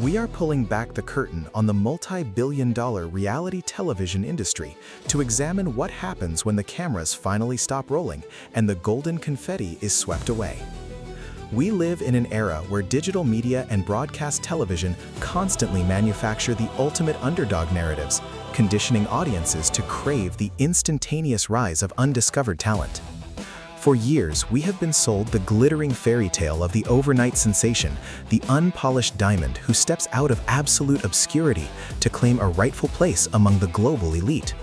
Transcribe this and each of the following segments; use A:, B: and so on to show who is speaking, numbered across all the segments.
A: We are pulling back the curtain on the multi-billion-dollar reality television industry to examine what happens when the cameras finally stop rolling and the golden confetti is swept away. We live in an era where digital media and broadcast television constantly manufacture the ultimate underdog narratives, conditioning audiences to crave the instantaneous rise of undiscovered talent. For years, we have been sold the glittering fairy tale of the overnight sensation, the unpolished diamond who steps out of absolute obscurity to claim a rightful place among the global elite.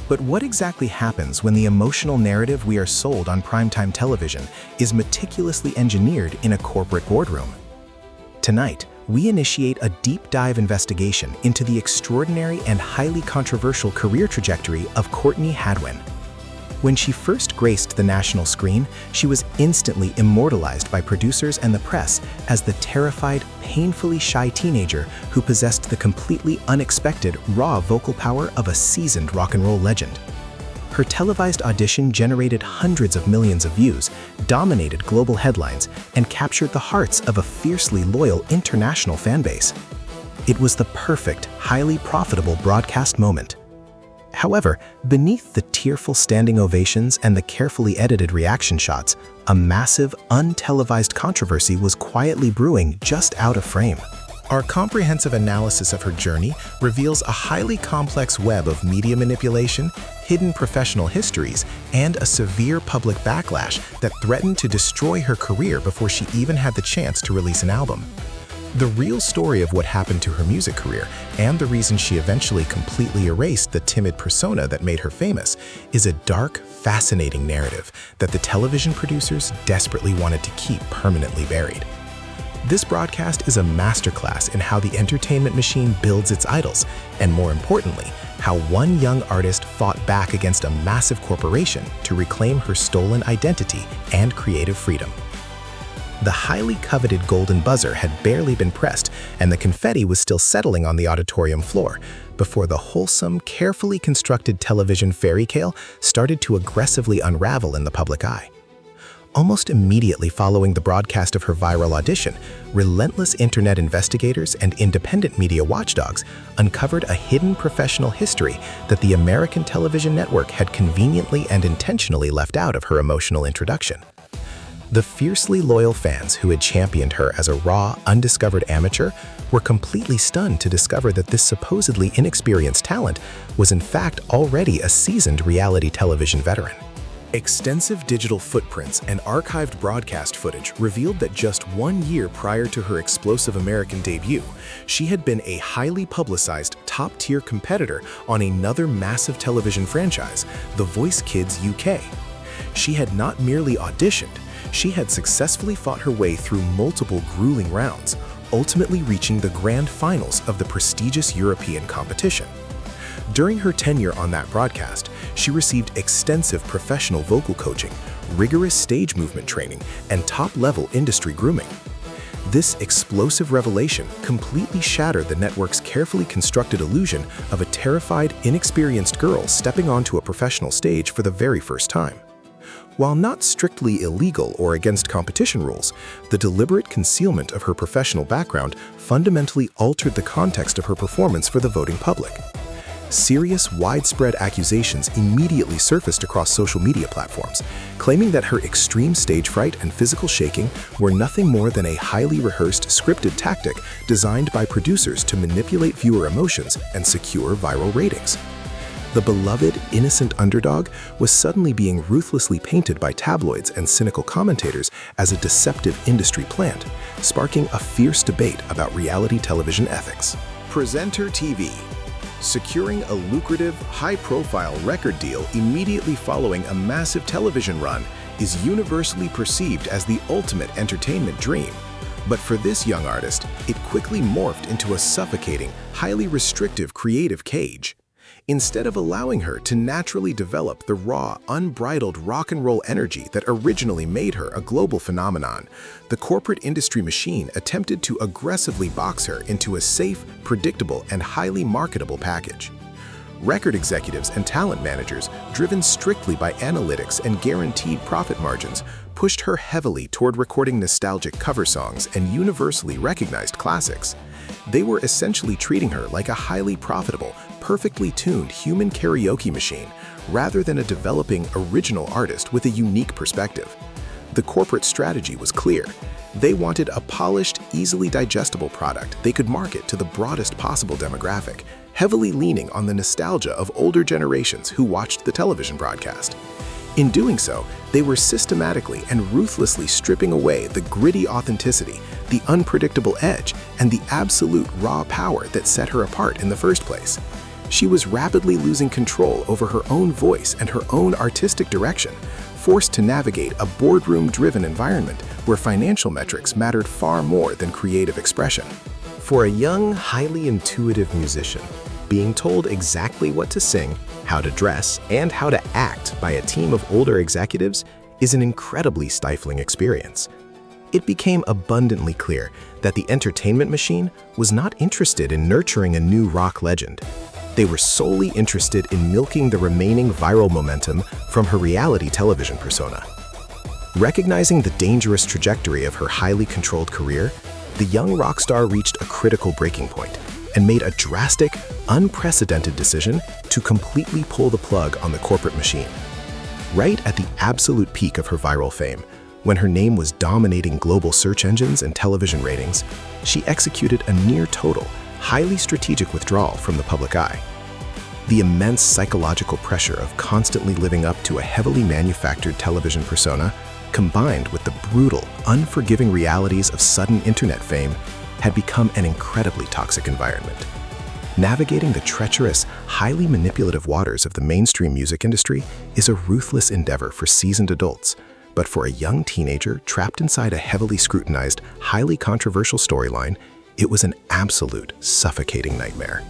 A: But what exactly happens when the emotional narrative we are sold on primetime television is meticulously engineered in a corporate boardroom? Tonight, we initiate a deep dive investigation into the extraordinary and highly controversial career trajectory of Courtney Hadwin. When she first graced the national screen, she was instantly immortalized by producers and the press as the terrified, painfully shy teenager who possessed the completely unexpected, raw vocal power of a seasoned rock and roll legend. Her televised audition generated hundreds of millions of views, dominated global headlines, and captured the hearts of a fiercely loyal international fanbase. It was the perfect, highly profitable broadcast moment. However, beneath the tearful standing ovations and the carefully edited reaction shots, a massive, untelevised controversy was quietly brewing just out of frame. Our comprehensive analysis of her journey reveals a highly complex web of media manipulation, hidden professional histories, and a severe public backlash that threatened to destroy her career before she even had the chance to release an album. The real story of what happened to her music career and the reason she eventually completely erased the timid persona that made her famous is a dark, fascinating narrative that the television producers desperately wanted to keep permanently buried. This broadcast is a masterclass in how the entertainment machine builds its idols, and more importantly, how one young artist fought back against a massive corporation to reclaim her stolen identity and creative freedom. The highly coveted golden buzzer had barely been pressed, and the confetti was still settling on the auditorium floor before the wholesome, carefully constructed television fairy tale started to aggressively unravel in the public eye. Almost immediately following the broadcast of her viral audition, relentless internet investigators and independent media watchdogs uncovered a hidden professional history that the American television network had conveniently and intentionally left out of her emotional introduction. The fiercely loyal fans who had championed her as a raw, undiscovered amateur were completely stunned to discover that this supposedly inexperienced talent was in fact already a seasoned reality television veteran. Extensive digital footprints and archived broadcast footage revealed that just 1 year prior to her explosive American debut, she had been a highly publicized, top-tier competitor on another massive television franchise, The Voice Kids UK. She had not merely auditioned, she had successfully fought her way through multiple grueling rounds, ultimately reaching the grand finals of the prestigious European competition. During her tenure on that broadcast, she received extensive professional vocal coaching, rigorous stage movement training, and top-level industry grooming. This explosive revelation completely shattered the network's carefully constructed illusion of a terrified, inexperienced girl stepping onto a professional stage for the very first time. While not strictly illegal or against competition rules, the deliberate concealment of her professional background fundamentally altered the context of her performance for the voting public. Serious, widespread accusations immediately surfaced across social media platforms, claiming that her extreme stage fright and physical shaking were nothing more than a highly rehearsed, scripted tactic designed by producers to manipulate viewer emotions and secure viral ratings. The beloved, innocent underdog was suddenly being ruthlessly painted by tabloids and cynical commentators as a deceptive industry plant, sparking a fierce debate about reality television ethics. Presenter TV. Securing a lucrative, high-profile record deal immediately following a massive television run is universally perceived as the ultimate entertainment dream. But for this young artist, it quickly morphed into a suffocating, highly restrictive creative cage. Instead of allowing her to naturally develop the raw, unbridled rock and roll energy that originally made her a global phenomenon, the corporate industry machine attempted to aggressively box her into a safe, predictable, and highly marketable package. Record executives and talent managers, driven strictly by analytics and guaranteed profit margins, pushed her heavily toward recording nostalgic cover songs and universally recognized classics. They were essentially treating her like a highly profitable, perfectly tuned human karaoke machine, rather than a developing original artist with a unique perspective. The corporate strategy was clear. They wanted a polished, easily digestible product they could market to the broadest possible demographic, heavily leaning on the nostalgia of older generations who watched the television broadcast. In doing so, they were systematically and ruthlessly stripping away the gritty authenticity, the unpredictable edge, and the absolute raw power that set her apart in the first place. She was rapidly losing control over her own voice and her own artistic direction, forced to navigate a boardroom-driven environment where financial metrics mattered far more than creative expression. For a young, highly intuitive musician, being told exactly what to sing, how to dress, and how to act by a team of older executives is an incredibly stifling experience. It became abundantly clear that the entertainment machine was not interested in nurturing a new rock legend. They were solely interested in milking the remaining viral momentum from her reality television persona. Recognizing the dangerous trajectory of her highly controlled career, the young rock star reached a critical breaking point and made a drastic, unprecedented decision to completely pull the plug on the corporate machine. Right at the absolute peak of her viral fame, when her name was dominating global search engines and television ratings, she executed a near-total, highly strategic withdrawal from the public eye. The immense psychological pressure of constantly living up to a heavily manufactured television persona, combined with the brutal, unforgiving realities of sudden internet fame, had become an incredibly toxic environment. Navigating the treacherous, highly manipulative waters of the mainstream music industry is a ruthless endeavor for seasoned adults, but for a young teenager trapped inside a heavily scrutinized, highly controversial storyline, it was an absolute suffocating nightmare.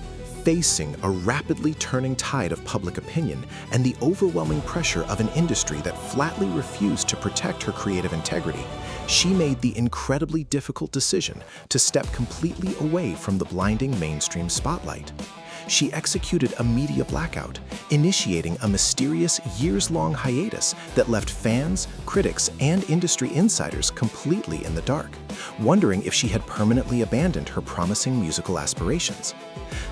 A: Facing a rapidly turning tide of public opinion and the overwhelming pressure of an industry that flatly refused to protect her creative integrity, she made the incredibly difficult decision to step completely away from the blinding mainstream spotlight. She executed a media blackout, initiating a mysterious years-long hiatus that left fans, critics, and industry insiders completely in the dark, wondering if she had permanently abandoned her promising musical aspirations.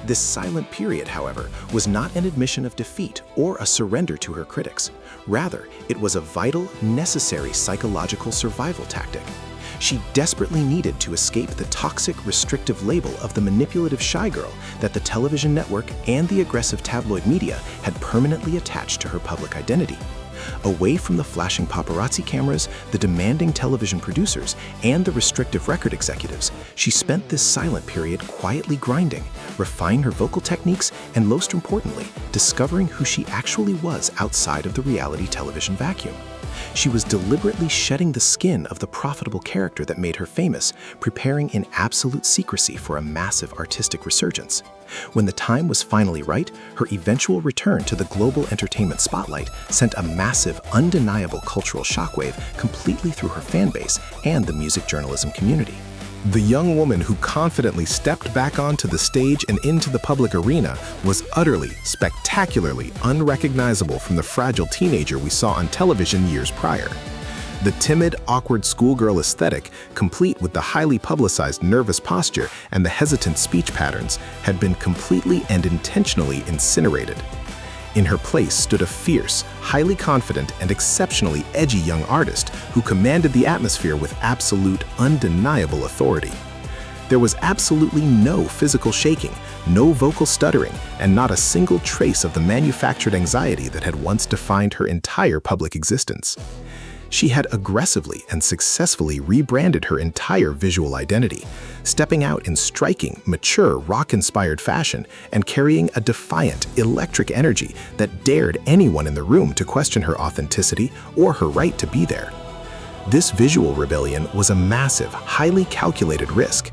A: This silent period, however, was not an admission of defeat or a surrender to her critics. Rather, it was a vital, necessary psychological survival tactic. She desperately needed to escape the toxic, restrictive label of the manipulative shy girl that the television network and the aggressive tabloid media had permanently attached to her public identity. Away from the flashing paparazzi cameras, the demanding television producers, and the restrictive record executives, she spent this silent period quietly grinding, refining her vocal techniques, and most importantly, discovering who she actually was outside of the reality television vacuum. She was deliberately shedding the skin of the profitable character that made her famous, preparing in absolute secrecy for a massive artistic resurgence. When the time was finally right, her eventual return to the global entertainment spotlight sent a massive, undeniable cultural shockwave completely through her fan base and the music journalism community. The young woman who confidently stepped back onto the stage and into the public arena was utterly, spectacularly unrecognizable from the fragile teenager we saw on television years prior. The timid, awkward schoolgirl aesthetic, complete with the highly publicized nervous posture and the hesitant speech patterns, had been completely and intentionally incinerated. In her place stood a fierce, highly confident, and exceptionally edgy young artist who commanded the atmosphere with absolute, undeniable authority. There was absolutely no physical shaking, no vocal stuttering, and not a single trace of the manufactured anxiety that had once defined her entire public existence. She had aggressively and successfully rebranded her entire visual identity, stepping out in striking, mature, rock-inspired fashion and carrying a defiant, electric energy that dared anyone in the room to question her authenticity or her right to be there. This visual rebellion was a massive, highly calculated risk.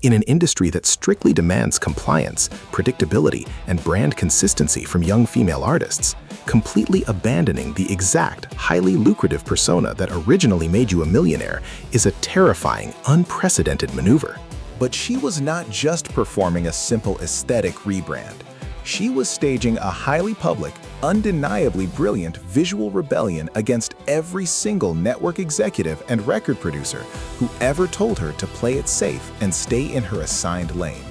A: In an industry that strictly demands compliance, predictability, and brand consistency from young female artists, completely abandoning the exact, highly lucrative persona that originally made you a millionaire is a terrifying, unprecedented maneuver. But she was not just performing a simple aesthetic rebrand. She was staging a highly public, undeniably brilliant visual rebellion against every single network executive and record producer who ever told her to play it safe and stay in her assigned lane.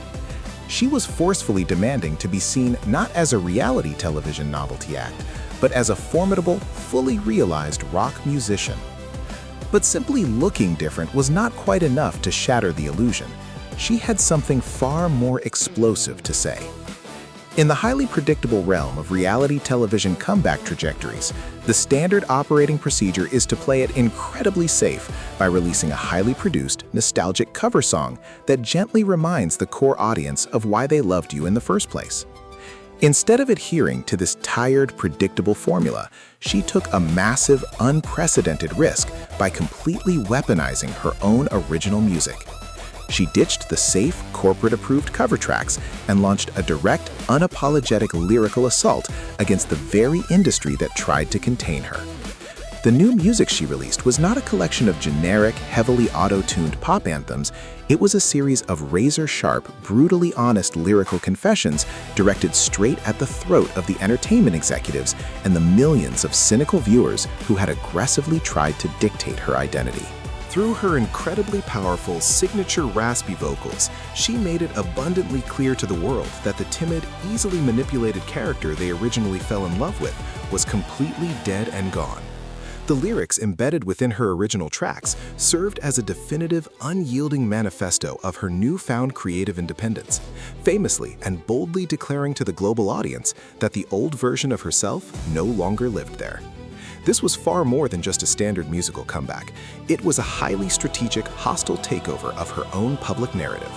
A: She was forcefully demanding to be seen not as a reality television novelty act, but as a formidable, fully realized rock musician. But simply looking different was not quite enough to shatter the illusion. She had something far more explosive to say. In the highly predictable realm of reality television comeback trajectories, the standard operating procedure is to play it incredibly safe by releasing a highly produced, nostalgic cover song that gently reminds the core audience of why they loved you in the first place. Instead of adhering to this tired, predictable formula, she took a massive, unprecedented risk by completely weaponizing her own original music. She ditched the safe, corporate-approved cover tracks and launched a direct, unapologetic lyrical assault against the very industry that tried to contain her. The new music she released was not a collection of generic, heavily auto-tuned pop anthems. It was a series of razor-sharp, brutally honest lyrical confessions directed straight at the throat of the entertainment executives and the millions of cynical viewers who had aggressively tried to dictate her identity. Through her incredibly powerful, signature raspy vocals, she made it abundantly clear to the world that the timid, easily manipulated character they originally fell in love with was completely dead and gone. The lyrics embedded within her original tracks served as a definitive, unyielding manifesto of her newfound creative independence, famously and boldly declaring to the global audience that the old version of herself no longer lived there. This was far more than just a standard musical comeback. It was a highly strategic, hostile takeover of her own public narrative.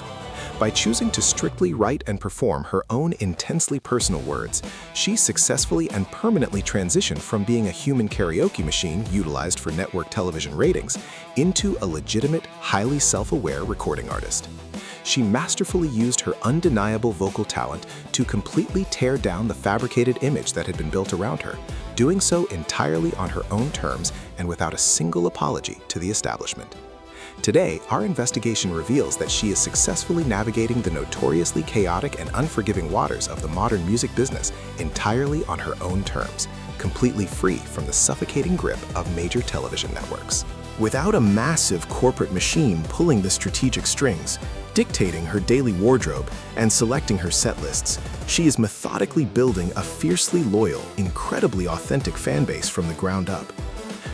A: By choosing to strictly write and perform her own intensely personal words, she successfully and permanently transitioned from being a human karaoke machine utilized for network television ratings into a legitimate, highly self-aware recording artist. She masterfully used her undeniable vocal talent to completely tear down the fabricated image that had been built around her, doing so entirely on her own terms and without a single apology to the establishment. Today, our investigation reveals that she is successfully navigating the notoriously chaotic and unforgiving waters of the modern music business entirely on her own terms, completely free from the suffocating grip of major television networks. Without a massive corporate machine pulling the strategic strings, dictating her daily wardrobe, and selecting her set lists, she is methodically building a fiercely loyal, incredibly authentic fanbase from the ground up.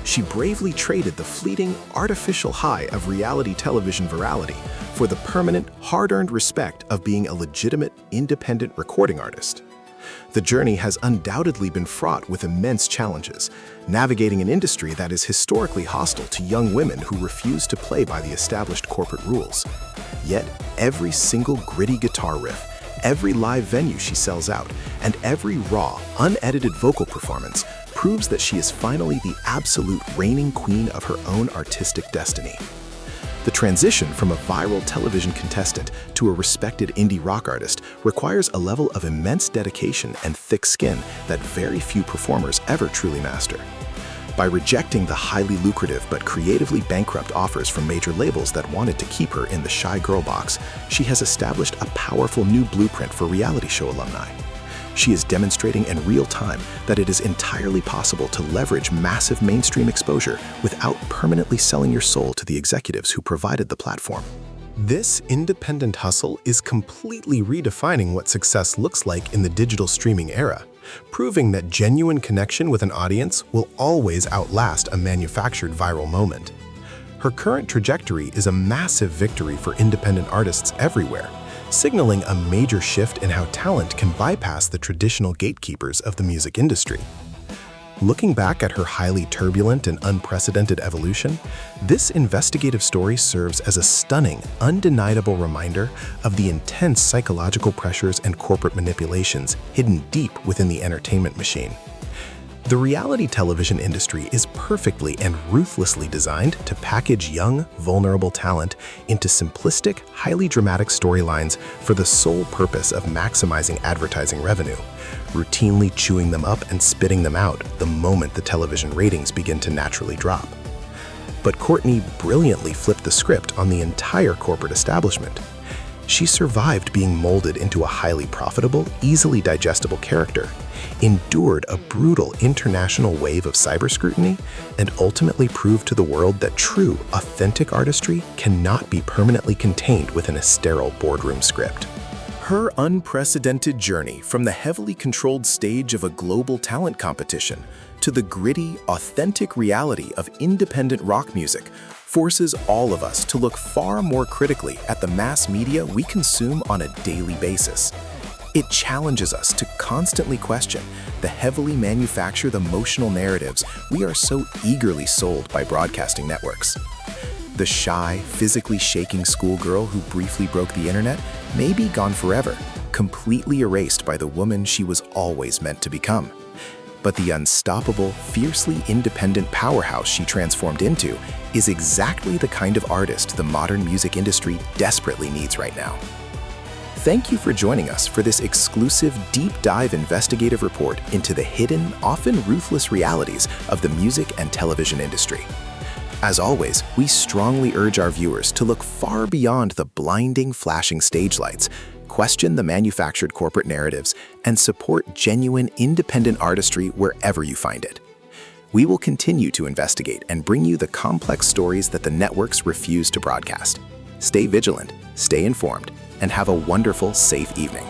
A: She bravely traded the fleeting, artificial high of reality television virality for the permanent, hard-earned respect of being a legitimate, independent recording artist. The journey has undoubtedly been fraught with immense challenges, navigating an industry that is historically hostile to young women who refuse to play by the established corporate rules. Yet, every single gritty guitar riff, every live venue she sells out, and every raw, unedited vocal performance proves that she is finally the absolute reigning queen of her own artistic destiny. The transition from a viral television contestant to a respected indie rock artist requires a level of immense dedication and thick skin that very few performers ever truly master. By rejecting the highly lucrative but creatively bankrupt offers from major labels that wanted to keep her in the shy girl box, she has established a powerful new blueprint for reality show alumni. She is demonstrating in real time that it is entirely possible to leverage massive mainstream exposure without permanently selling your soul to the executives who provided the platform. This independent hustle is completely redefining what success looks like in the digital streaming era, proving that genuine connection with an audience will always outlast a manufactured viral moment. Her current trajectory is a massive victory for independent artists everywhere, signaling a major shift in how talent can bypass the traditional gatekeepers of the music industry. Looking back at her highly turbulent and unprecedented evolution, this investigative story serves as a stunning, undeniable reminder of the intense psychological pressures and corporate manipulations hidden deep within the entertainment machine. The reality television industry is perfectly and ruthlessly designed to package young, vulnerable talent into simplistic, highly dramatic storylines for the sole purpose of maximizing advertising revenue, routinely chewing them up and spitting them out the moment the television ratings begin to naturally drop. But Courtney brilliantly flipped the script on the entire corporate establishment. She survived being molded into a highly profitable, easily digestible character, endured a brutal international wave of cyber scrutiny, and ultimately proved to the world that true, authentic artistry cannot be permanently contained within a sterile boardroom script. Her unprecedented journey from the heavily controlled stage of a global talent competition to the gritty, authentic reality of independent rock music forces all of us to look far more critically at the mass media we consume on a daily basis. It challenges us to constantly question the heavily manufactured emotional narratives we are so eagerly sold by broadcasting networks. The shy, physically shaking schoolgirl who briefly broke the internet may be gone forever, completely erased by the woman she was always meant to become. But the unstoppable, fiercely independent powerhouse she transformed into is exactly the kind of artist the modern music industry desperately needs right now. Thank you for joining us for this exclusive deep dive investigative report into the hidden, often ruthless realities of the music and television industry. As always, we strongly urge our viewers to look far beyond the blinding, flashing stage lights, question the manufactured corporate narratives, and support genuine, independent artistry wherever you find it. We will continue to investigate and bring you the complex stories that the networks refuse to broadcast. Stay vigilant, stay informed, and have a wonderful, safe evening.